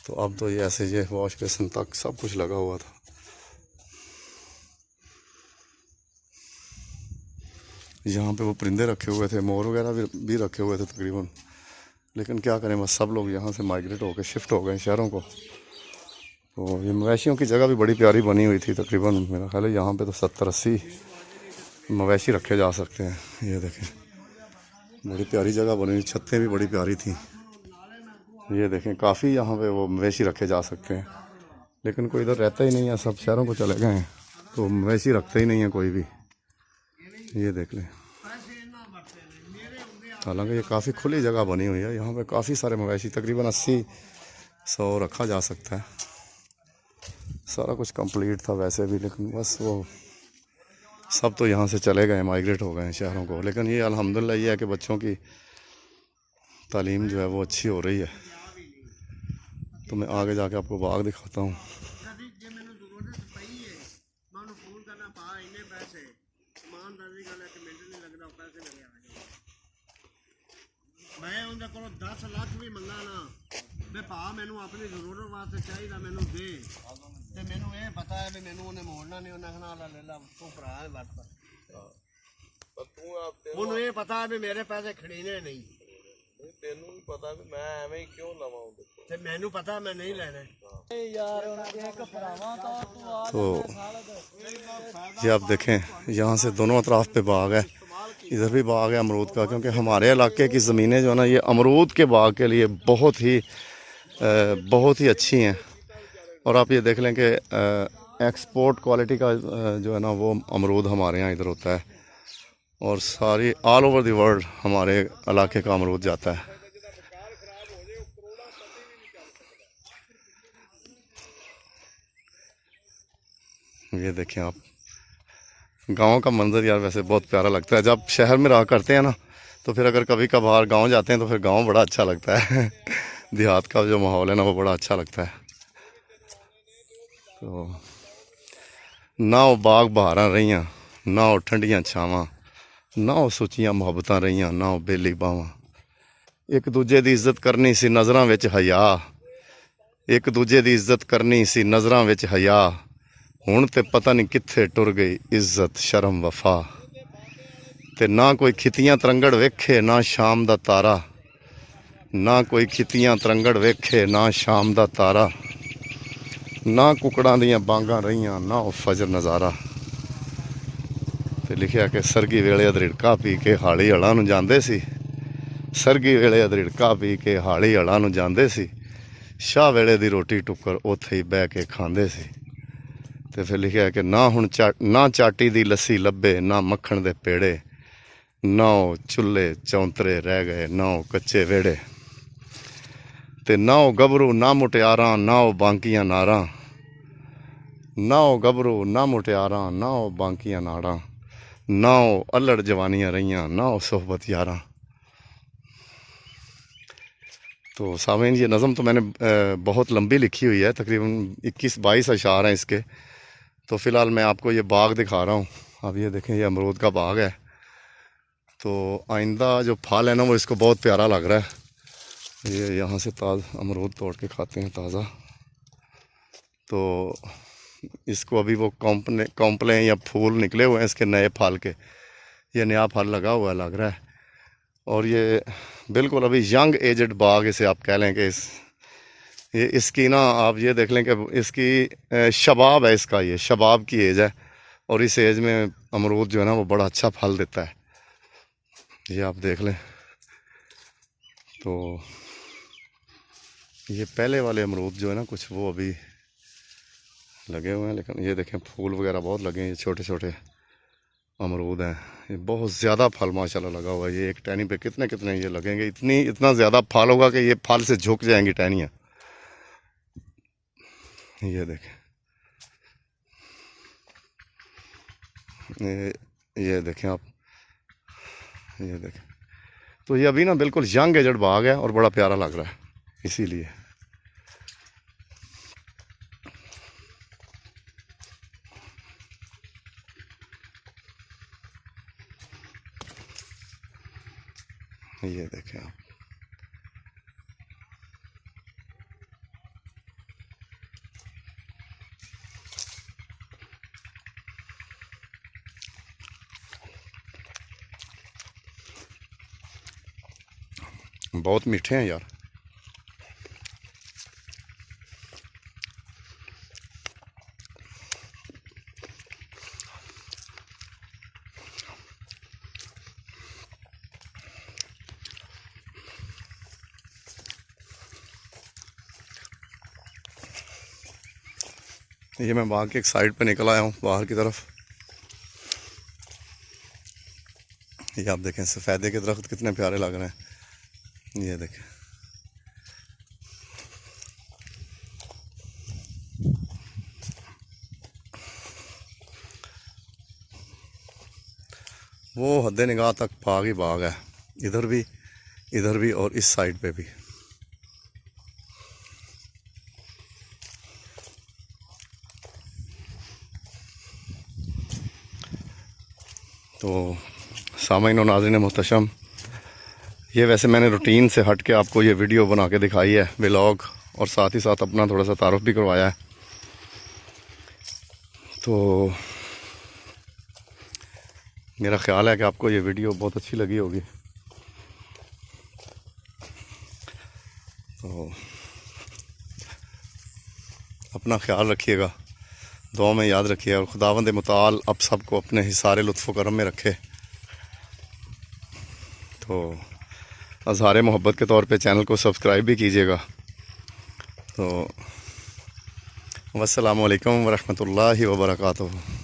तो अब तो ये ऐसे ये वॉश बेसिन तक सब कुछ लगा हुआ था। यहाँ पे वो परिंदे रखे हुए थे, मोर वगैरह भी रखे हुए थे तकरीबन, लेकिन क्या करें बस सब लोग यहाँ से माइग्रेट होकर शिफ्ट हो गए शहरों को। तो ये मवेशियों की जगह भी बड़ी प्यारी बनी हुई थी, तकरीबन मेरा ख्याल है यहाँ पे तो 70-80 मवेशी रखे जा सकते हैं। ये देखें बड़ी प्यारी जगह बनी हुई, छतें भी बड़ी प्यारी थी। ये देखें काफ़ी यहाँ पे वो मवेशी रखे जा सकते हैं, लेकिन कोई इधर रहता ही नहीं है, सब शहरों को चले गए हैं, तो मवेशी रखते ही नहीं है कोई भी। ये देख लें, हालांकि ये काफ़ी खुली जगह बनी हुई है, यहाँ पे काफ़ी सारे मवेशी तकरीबन 80-100 रखा जा सकता है। सारा कुछ कंप्लीट था वैसे भी, लेकिन बस वो सब तो यहाँ से चले गए, माइग्रेट हो गए हैं शहरों को। लेकिन ये अल्हम्दुलिल्लाह ये है कि बच्चों की तालीम जो है वो अच्छी हो रही है। तो मैं आगे जाके आपको बाग दिखाता हूँ। मैं उनके को 10 लाख भी मंगा ना बे भा मैनू अपनी जरूरत वास्ते चाहिए मैनू दे ते मैनू ये पता है भी मैनू उन्हें मोड़ना नहीं, उन्हें कहना ले ला तू भरा है वरत पर तू उन्हें ये पता है भी मेरे पैसे खड़ीने नहीं, तेनू भी पता भी मैं एवें ही क्यों लवां ते मैनू पता मैं नहीं लेने यार एक भरावा तो ये आप देखें यहाँ से दोनों अतराफ पे बाग है, इधर भी बाग है अमरूद का, क्योंकि हमारे इलाके की ज़मीनें जो है ना ये अमरूद के बाग के लिए बहुत ही अच्छी हैं। और आप ये देख लें कि एक्सपोर्ट क्वालिटी का जो है ना वो अमरूद हमारे यहाँ इधर होता है, और सारी ऑल ओवर द वर्ल्ड हमारे इलाके का अमरूद जाता है। ये देखें आप, गांव का मंजर यार वैसे बहुत प्यारा लगता है। जब शहर में रहा करते हैं ना तो फिर अगर कभी कभार गांव जाते हैं तो फिर गांव बड़ा अच्छा लगता है देहात का जो माहौल है ना वो बड़ा अच्छा लगता है। तो ना वो बाग बहारां रहियां, ना वो ठंडियां छावां, ना वो सुचियां मुहब्बतां रहियां, ना वो बेली बावां। एक दूजे की इज्जत करनी सी नज़रां विच हया, एक दूजे की इज्जत करनी सी नज़रां विच हया, हुण ते पता नहीं कित्थे टुर गई इज्जत शर्म वफा। ते ना कोई खितियां तरंगड़ वेखे ना शाम दा तारा, ना कोई खितियां तरंगड़ वेखे ना शाम दा तारा, ना कुकड़ां दियां बांगां रहियां ना वो फजर नज़ारा। ते लिखिया कि सरगी वेले अदरिड़का पी के हाली हड़ां नूं जांदे सी, सरगी वेले अदरिड़का पी के हाली हड़ां नूं जांदे सी, शाह वेले दी रोटी टुक्कर उत्थे ही बह के खांदे सी। तो फिर लिखा है कि ना हुण ना चाटी दी लस्सी लब्भे ना मक्खन दे पेड़े, ना वो चुल्हे चौंतरे रह गए ना वो कच्चे वेड़े, ते ना वो गभरू ना मुटियारां ना वो बांकियां नारां, ना वो गभरू ना मुटियारां ना वो बांकियां नारां, ना वो अल्लड़ जवानियां रहियां ना वो सोहबत यारां। तो सामीन ये नज़म तो मैंने बहुत लंबी लिखी हुई है, तकरीबन 21-22 अशार हैं इसके। तो फ़िलहाल मैं आपको ये बाग दिखा रहा हूँ। अब ये देखें ये अमरूद का बाग है, तो आइंदा जो फल है ना वो इसको बहुत प्यारा लग रहा है। ये यहाँ से ताज़ा अमरूद तोड़ के खाते हैं ताज़ा। तो इसको अभी वो कॉम्पले या फूल निकले हुए हैं इसके नए फल के, ये नया फल लगा हुआ है लग रहा है। और ये बिल्कुल अभी यंग एजड बाग इसे आप कह लें कि ये इसकी ना आप ये देख लें कि इसकी शबाब है, इसका ये शबाब की एज है, और इस एज में अमरूद जो है ना वो बड़ा अच्छा फल देता है। ये आप देख लें। तो ये पहले वाले अमरूद जो है ना कुछ वो अभी लगे हुए हैं, लेकिन ये देखें फूल वगैरह बहुत लगे हैं। ये छोटे छोटे अमरूद हैं, ये बहुत ज़्यादा फल माशाल्लाह लगा हुआ है। ये एक टहनी पे कितने कितने ये लगेंगे, इतना ज़्यादा फल होगा कि ये फल से झुक जाएंगी टहनियाँ। ये देखें, ये देखें आप, ये देखें। तो ये अभी ना बिल्कुल यंग एजड बाग है और बड़ा प्यारा लग रहा है, इसीलिए। ये देखें आप, बहुत मीठे हैं यार। ये मैं बाग के एक साइड पे निकल आया हूँ बाहर की तरफ। ये आप देखें सफ़ेदे के दरख्त कितने प्यारे लग रहे हैं। ये देखें वो हद्दे निगाह तक बाग ही बाग है, इधर भी और इस साइड पे भी। तो सामईन और नाज़रीन मोहतरम, ये वैसे मैंने रूटीन से हट के आपको ये वीडियो बना के दिखाई है, व्लॉग, और साथ ही साथ अपना थोड़ा सा तारुफ भी करवाया है। तो मेरा ख़्याल है कि आपको ये वीडियो बहुत अच्छी लगी होगी। तो अपना ख्याल रखिएगा, दुआ में याद रखिए, और खुदावंद मुताल अब सबको अपने हिसारे लुत्फ़ व करम में रखे। तो अज़हार मोहब्बत के तौर पे चैनल को सब्सक्राइब भी कीजिएगा। तो वस्सलामु अलैकुम व रहमतुल्लाहि व बरकातुहू।